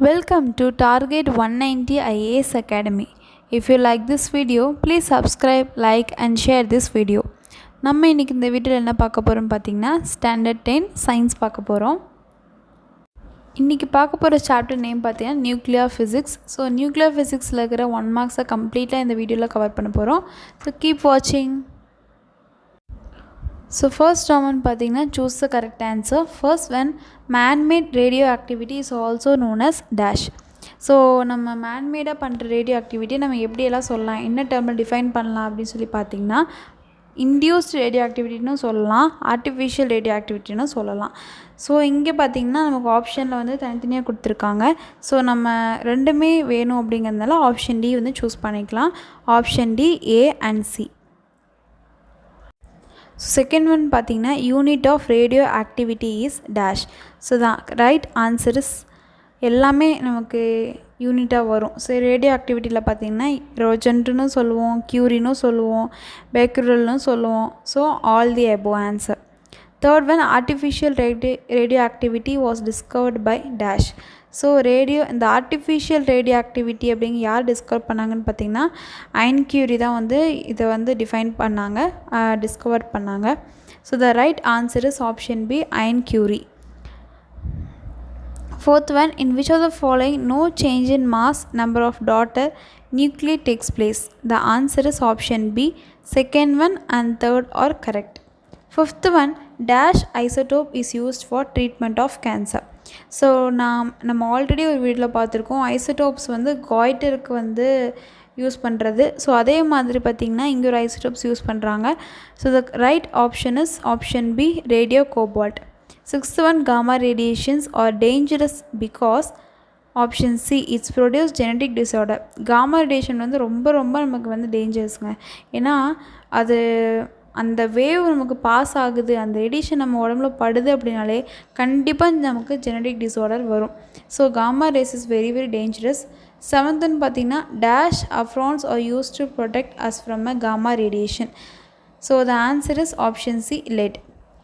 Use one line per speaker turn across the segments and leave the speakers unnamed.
Welcome to Target 190 IAS Academy. If you like this video, please subscribe, like and share this video. நம்ம இன்னைக்கு இந்த வீடியோல என்ன பார்க்க போறோம் பாத்தீங்கன்னா ஸ்டாண்டர்ட் 10 சயின்ஸ் பார்க்க போறோம். இன்னைக்கு பார்க்க போற சாப்டர் நேம் பாத்தீங்கன்னா நியூக்ளியர் பிசிக்ஸ். So நியூக்ளியர் பிசிக்ஸ்ல இருக்கிற 1 மார்க்ஸை கம்ப்ளீட்டா இந்த வீடியோல கவர் பண்ண போறோம். So keep watching. So first Roman pathina choose the correct answer. First one, man-made radioactivity is also known as dash. So நம்ம man-made பண்ணுற radioactivity நம்ம எப்படியெல்லாம் சொல்லலாம், என்ன டேர்மில் டிஃபைன் பண்ணலாம் அப்படின்னு சொல்லி பார்த்தீங்கன்னா இன்டியூஸ்ட் ரேடியோஆக்டிவிட்டின்னு சொல்லலாம், ஆர்டிஃபிஷியல் ரேடியோஆக்டிவிட்டின்னு சொல்லலாம். ஸோ இங்கே பார்த்திங்கன்னா நமக்கு ஆப்ஷனில் வந்து தனித்தனியாக கொடுத்துருக்காங்க. ஸோ நம்ம ரெண்டுமே வேணும் அப்படிங்கிறதுனால ஆப்ஷன் டி வந்து சூஸ் பண்ணிக்கலாம். Option D A and C. Second one பார்த்தீங்கன்னா unit of radio activity is dash. So தான் ரைட் ஆன்சர் இஸ் எல்லாமே நமக்கு யூனிட்டாக வரும். ஸோ ரேடியோ ஆக்டிவிட்டியில் பார்த்தீங்கன்னா ரோஜன்ட்னு சொல்லுவோம், கியூரின்னு சொல்லுவோம், பேக்ரல்னு சொல்லுவோம். So all the above answer. Third one artificial radio activity was discovered by dash. So இந்த ஆர்டிஃபிஷியல் ரேடியோ ஆக்டிவிட்டி அப்படிங்க யார் டிஸ்கவர் பண்ணாங்கன்னு பார்த்தீங்கன்னா ஐன் கியூரி தான் வந்து இதை வந்து டிஃபைன் பண்ணாங்க, டிஸ்கவர் பண்ணாங்க. So the right answer is option B Irene Curie. Fourth one, in which of the following no change in mass number of daughter nuclei takes place? The answer is option B. Second one and third are correct. Fifth one, dash isotope is used for treatment of cancer. So நம்ம already ஒரு வீடியோவில் பார்த்துருக்கோம், isotopes வந்து காய்டருக்கு வந்து use பண்ணுறது. So அதே மாதிரி பார்த்திங்கன்னா இங்கே ஒரு ஐசோடோப்ஸ் யூஸ் பண்ணுறாங்க. So the right option is option B radio cobalt. Sixth one, gamma radiations are dangerous because option C, it's produce genetic disorder. Gamma radiation வந்து ரொம்ப நமக்கு வந்து டேஞ்சரஸ்ங்க. ஏன்னா அது அந்த வேவ் நமக்கு பாஸ் ஆகுது, அந்த ரேடியேஷன் நம்ம உடம்புல படுது அப்படின்னாலே கண்டிப்பாக நமக்கு ஜெனடிக் டிஸார்டர் வரும். So gamma rays is very dangerous. செவன்த்துன்னு பார்த்தீங்கன்னா dash aprons are use to protect us from a gamma radiation. So the answer is option C lead.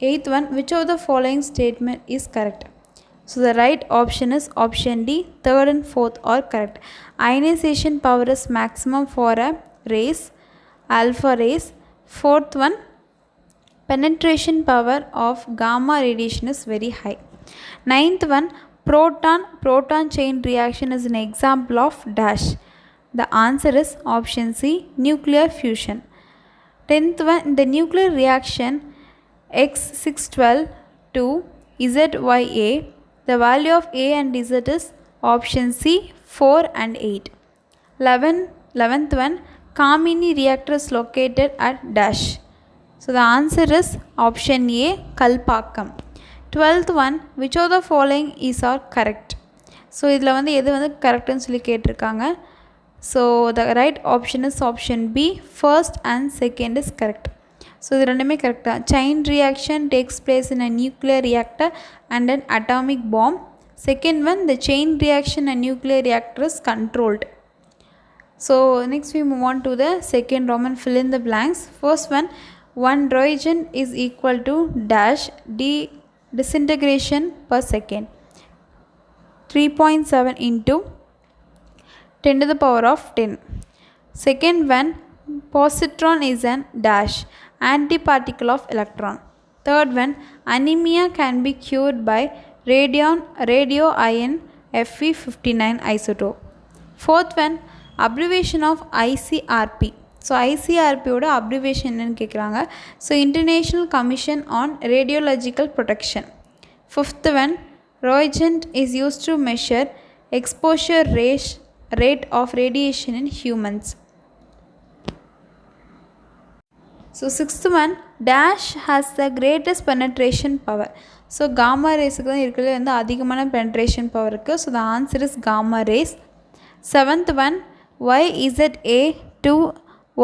Eighth one, which of the following statement is correct? So the right option is option D. Third and fourth are correct. Ionization power is maximum for a rays, alpha rays. Fourth one, penetration power of gamma radiation is very high. Ninth one, proton chain reaction is an example of dash. The answer is option C, nuclear fusion. 10th one, the nuclear reaction X612 to ZYA, the value of A and Z is option C 4 and 8. 11th one, Kamini reactor is located at dash. So the answer is option A, Kalpakkam. 12th one, which of the following is all correct? So இதில் வந்து எது வந்து கரெக்ட்னு சொல்லி கேட்டிருக்காங்க. So the right option is option B, first and second is correct. So இது ரெண்டுமே கரெக்டாக. Chain reaction takes place in a nuclear reactor and an atomic bomb. Second one, the chain reaction and nuclear reactor is controlled. So next we move on to the second Roman, fill in the blanks. First one reagent is equal to dash disintegration per second 3.7 into 10 to the power of 10. Second one, positron is an dash antiparticle of electron. Third one, anemia can be cured by radioion Fe59 isotope. Fourth one, abbreviation of ICRP. So ICRP ஓட abbreviation என்னன்னு கேட்குறாங்க. So International Commission on Radiological Protection. Fifth one, reagent is used to measure exposure rate of radiation in humans. So sixth one, dash has the greatest penetration power. So gamma rays தான் இருக்கிறது வந்து அதிகமான penetration power இருக்குது. So the answer is gamma rays. Seventh one, YZA to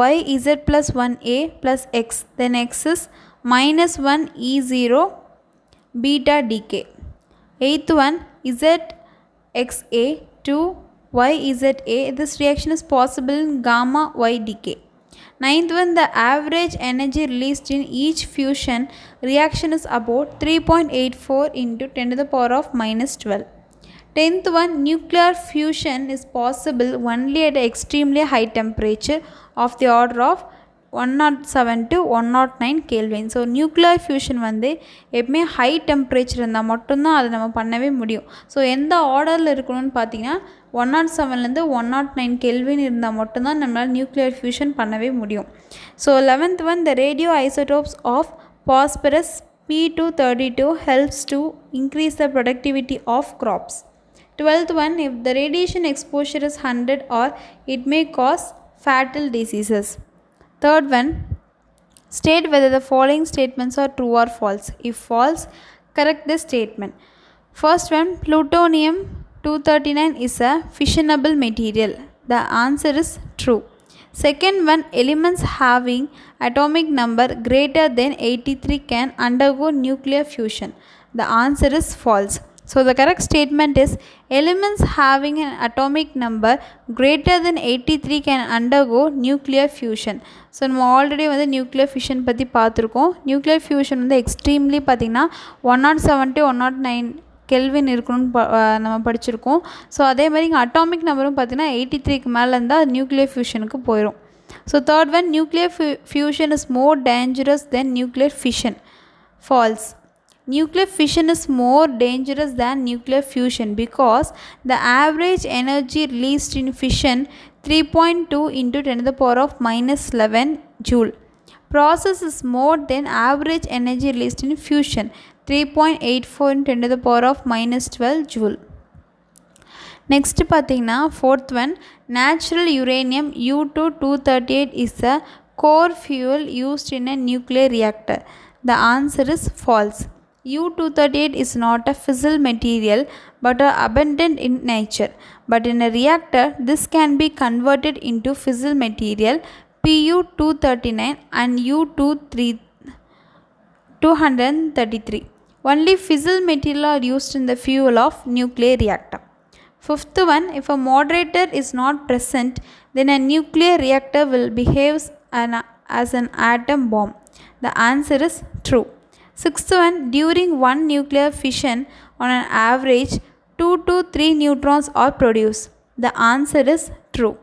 YZ plus 1A plus X, then X is minus 1 E0 beta decay. Eighth one, ZXA to YZA, this reaction is possible in gamma Y decay. Ninth one, the average energy released in each fusion reaction is about 3.84 into 10 to the power of minus 12. 10th one, nuclear fusion is possible only at extremely high temperature of the order of 107 to 109 Kelvin. So nuclear fusion வந்து எப்பவுமே high temperature இருந்தால் மட்டும்தான் அதை நம்ம பண்ணவே முடியும். So எந்த ஆர்டரில் இருக்கணும்னு பார்த்தீங்கன்னா 107லேருந்து 109 கெல்வின் இருந்தால் மட்டும்தான் நம்மளால் நியூக்ளியர் ஃபியூஷன் பண்ணவே முடியும். So 11th one, the radio isotopes of phosphorus P232 helps to increase the productivity of crops. 12th one, if the radiation exposure is 100 or it may cause fatal diseases. Third one, state whether the following statements are true or false. If false, correct the statement. First one, plutonium 239 is a fissionable material. The answer is true. Second one, elements having atomic number greater than 83 can undergo nuclear fusion. The answer is false. So the correct statement is elements having an atomic number greater than 83 can undergo nuclear fusion. So நம்ம already வந்து nuclear fusion பற்றி பார்த்துருக்கோம். Nuclear fusion வந்து extremely பார்த்திங்கன்னா 107 to 109 kelvin இருக்கணும்னு நம்ம படிச்சிருக்கோம். So அதே மாதிரி இங்கே அட்டாமிக் நம்பரும் பார்த்திங்கன்னா 83க்கு மேலே இருந்தால் நியூக்ளியர் ஃபியூஷனுக்கு போயிடும். So third one, nuclear fusion is more dangerous than nuclear fission. False. Nuclear fission is more dangerous than nuclear fusion because the average energy released in fission 3.2 into 10 to the power of minus 11 joule. Process is more than average energy released in fusion 3.84 into 10 to the power of minus 12 joule. Next பார்த்தீங்கன்னா fourth one, natural uranium U238 is a core fuel used in a nuclear reactor. The answer is false. U238 is not a fissile material but are abundant in nature. But in a reactor, this can be converted into fissile material Pu239 and U233. Only fissile material are used in the fuel of nuclear reactor. Fifth one, if a moderator is not present, then a nuclear reactor will behave as an atom bomb. The answer is true. Sixth one, during one nuclear fission, on an average, 2 to 3 neutrons are produced. The answer is true.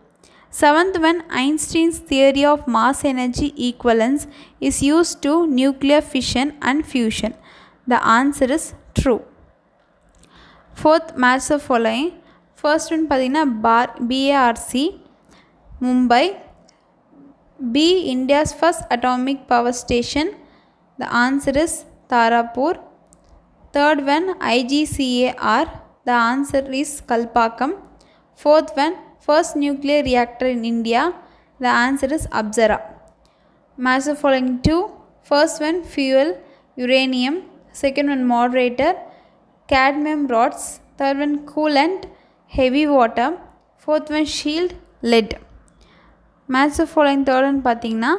Seventh one, Einstein's theory of mass energy equivalence is used to nuclear fission and fusion. The answer is true. Fourth, match the following. First one பார்த்தீங்கன்னா BARC, Mumbai. B, India's first atomic power station. The answer is Tarapur. Third one, IGCAR. The answer is Kalpakkam. Fourth one, first nuclear reactor in India. The answer is Apsara. Match the following two. First one, fuel, uranium. Second one, moderator, cadmium rods. Third one, coolant, heavy water. Fourth one, shield, lead. Match the following third one பார்த்தீங்கன்னா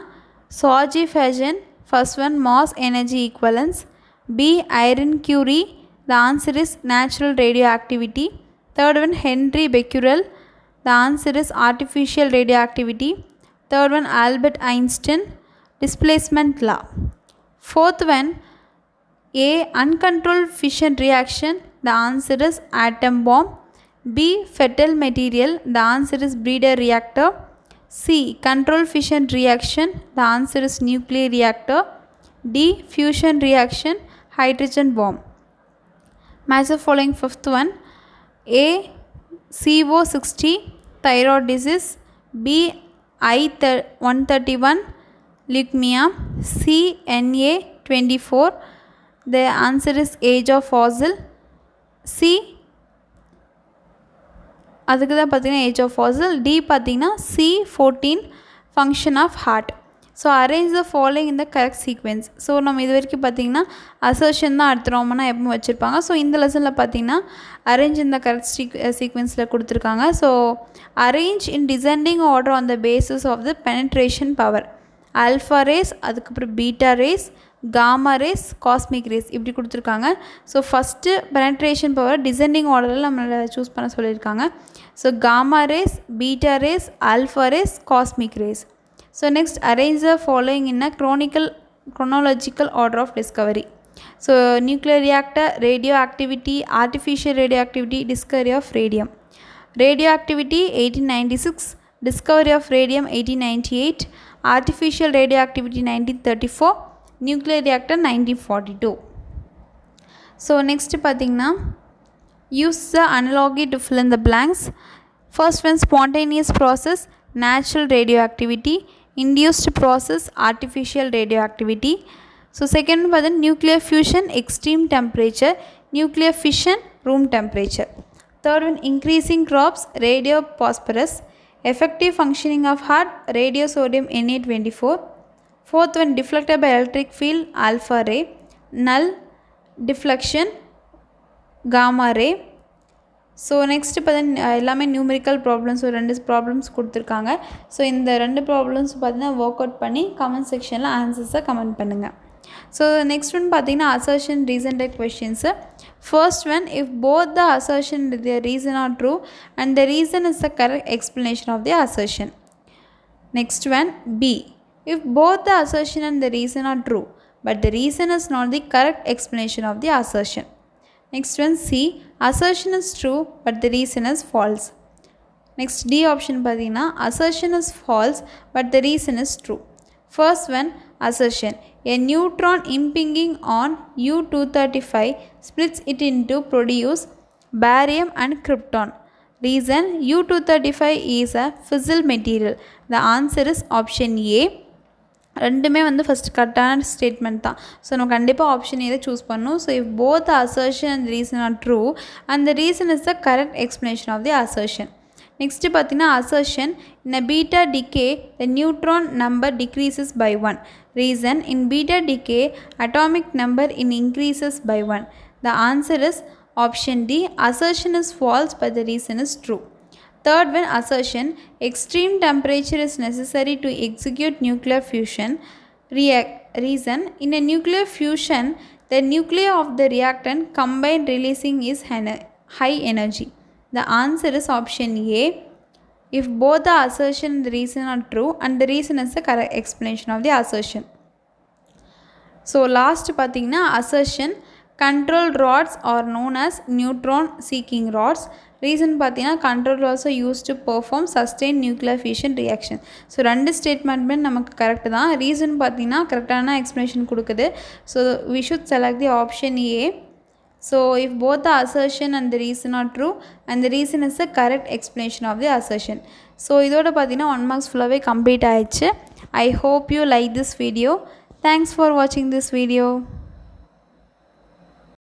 Saji Fajan. First one, mass energy equivalence. B, iron Curie. The answer is natural radioactivity. Third one, Henry Becquerel. The answer is artificial radioactivity. Third one, Albert Einstein, displacement law. Fourth one, A, uncontrolled fission reaction. The answer is atom bomb. B, fetal material. The answer is breeder reactor. C, controlled fission reaction. The answer is nuclear reactor. D, fusion reaction, hydrogen bomb. Match the following fifth one. A, CO60, thyroid disease. B, I-131, leukemia. C, Na24. The answer is age of fossil. C, அதுக்கு தான் பார்த்தீங்கன்னா age of Fazil. D பார்த்தீங்கன்னா C14, function of heart. So arrange the following இந்த correct sequence. So நம்ம இது வரைக்கும் பார்த்திங்கன்னா assertion தான் அடுத்த ரோமனா எப்பவும் வச்சுருப்பாங்க. ஸோ இந்த லெசனில் பார்த்திங்கன்னா அரேஞ்ச் இந்த கரெக்ட் சீக்வென்ஸில் கொடுத்துருக்காங்க. So arrange in descending order on the basis of the penetration power. Alpha rays, அதுக்கப்புறம் beta rays, gamma rays, cosmic rays இப்படி கொடுத்துருக்காங்க. So first penetration power descending ஆர்டரில் நம்மளை சூஸ் பண்ண சொல்லியிருக்காங்க. So gamma rays, beta rays, alpha rays, cosmic rays. So next arrange the following in a chronological order of discovery. So nuclear reactor, radioactivity, artificial radioactivity, discovery of radium. Radioactivity 1896, discovery of radium 1898, artificial radioactivity 1934, nuclear reactor 1942. So next பார்த்தீங்கன்னா use the analogy to fill in the blanks. First one, spontaneous process, natural radioactivity, induced process, artificial radioactivity. So second one, nuclear fusion, extreme temperature, nuclear fission, room temperature. Third one, increasing crops, radiophosphorus, effective functioning of heart, radiosodium Na24. Fourth one, deflected by electric field, alpha ray, null deflection, gamma ray. So next பார்த்தீங்கன்னா எல்லாமே numerical problems ஒரு 2 problems கொடுத்துருக்காங்க. So இந்த 2 problems பார்த்தீங்கன்னா work out பண்ணி comment செக்ஷனில் ஆன்சர்ஸை comment பண்ணுங்கள். ஸோ நெக்ஸ்ட் ஒன் பார்த்தீங்கன்னா assertion reason type questions. First one, if both the assertion the reason are true and the reason is the correct explanation of the assertion. Next one, B, if both the assertion and the reason are true but the reason is not the correct explanation of the assertion. Next one, C, assertion is true but the reason is false. Next, D option பார்த்தீங்கன்னா assertion is false but the reason is true. First one, assertion, a neutron impinging on U-235 splits it into produce barium and krypton. Reason, U-235 is a fissile material. The answer is option A. ரெண்டுமே வந்து first கரெக்டான statement தான். So நம்ம கண்டிப்பாக option ஏதை choose பண்ணணும். So if both the assertion and reason are true and the reason is the correct explanation of the assertion. Next பார்த்தீங்கன்னா assertion, in a beta decay the neutron number decreases by 1. Reason, in beta decay atomic number increases by 1. The answer is option D, assertion is false but the reason is true. Third one, assertion, extreme temperature is necessary to execute nuclear fusion. Reason, in a nuclear fusion, the nuclei of the reactant combined releasing is high energy. The answer is option A, if both the assertion and the reason are true and the reason is the correct explanation of the assertion. So last பார்த்தீங்கன்னா assertion, control rods are known as neutron seeking rods. Reason பார்த்தீங்கன்னா control rods are used to perform sustained nuclear fission reaction. So 2 ஸ்டேட்மெண்ட்மே நமக்கு correct தான். Reason பார்த்தீங்கன்னா கரெக்டான explanation கொடுக்குது. So we should select the option A. So if both the assertion and the reason are true and the reason is the correct explanation of the assertion. So இதோட பார்த்தீங்கன்னா 1 marks ஃபுல்லாகவே complete ஆயிடுச்சு. I hope you like this video. Thanks for watching this video.